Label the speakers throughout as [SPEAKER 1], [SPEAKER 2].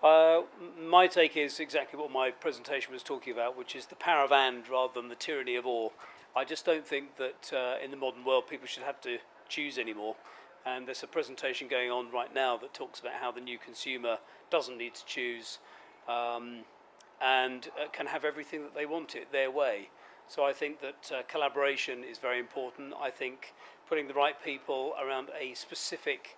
[SPEAKER 1] My take is exactly what my presentation was talking about, which is the power of and rather than the tyranny of or. I just don't think that in the modern world people should have to choose anymore. And there's a presentation going on right now that talks about how the new consumer doesn't need to choose and can have everything that they want it their way. So I think that collaboration is very important. I think putting the right people around a specific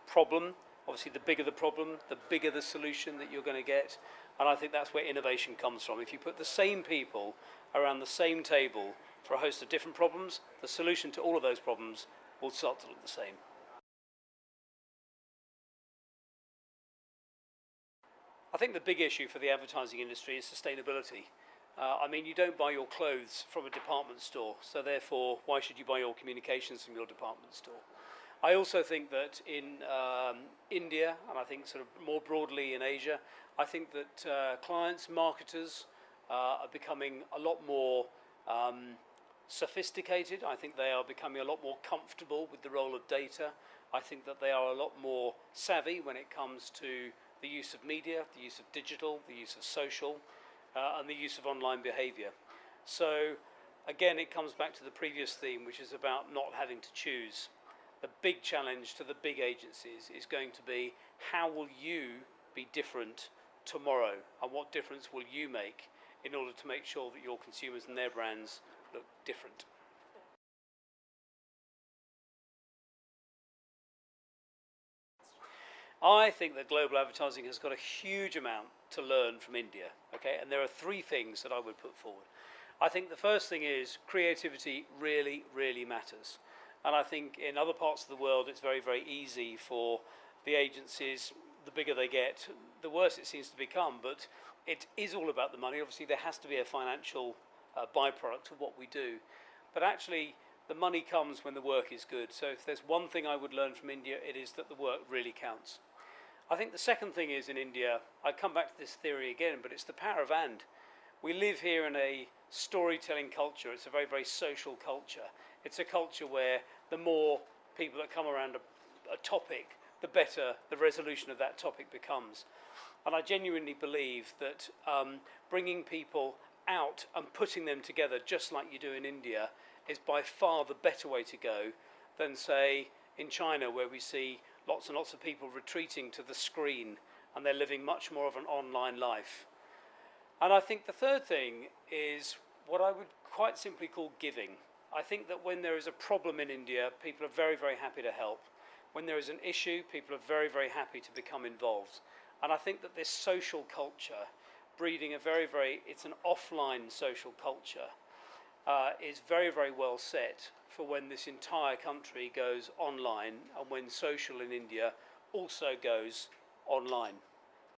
[SPEAKER 1] problem, obviously the bigger the problem, the bigger the solution that you're going to get. And I think that's where innovation comes from. If you put the same people around the same table for a host of different problems, the solution to all of those problems will start to look the same. I think the big issue for the advertising industry is sustainability. I mean, you don't buy your clothes from a department store, so therefore, why should you buy your communications from your department store? I also think that in India, and I think sort of more broadly in Asia, I think that clients, marketers are becoming a lot more sophisticated. I think they are becoming a lot more comfortable with the role of data. I think that they are a lot more savvy when it comes to the use of media, the use of digital, the use of social, and the use of online behavior. So again, it comes back to the previous theme, which is about not having to choose. The big challenge to the big agencies is going to be, how will you be different tomorrow, and what difference will you make in order to make sure that your consumers and their brands look different? I think that global advertising has got a huge amount to learn from India, okay? And there are three things that I would put forward. I think the first thing is creativity really, really matters. And I think in other parts of the world, it's very, very easy for the agencies, the bigger they get, the worse it seems to become. But it is all about the money. Obviously, there has to be a financial byproduct of what we do. But actually, the money comes when the work is good. So if there's one thing I would learn from India, it is that the work really counts. I think the second thing is in India, I come back to this theory again, but it's the power of and. We live here in a storytelling culture. It's a very, very social culture. It's a culture where the more people that come around a topic, the better the resolution of that topic becomes. And I genuinely believe that bringing people out and putting them together, just like you do in India, is by far the better way to go than, say, in China, where we see lots and lots of people retreating to the screen and they're living much more of an online life. And I think the third thing is what I would quite simply call giving. I think that when there is a problem in India, people are very, very happy to help. When there is an issue, people are very, very happy to become involved. And I think that this social culture, breeding a very, very, it's an offline social culture, is very, very well set for when this entire country goes online and when social in India also goes online.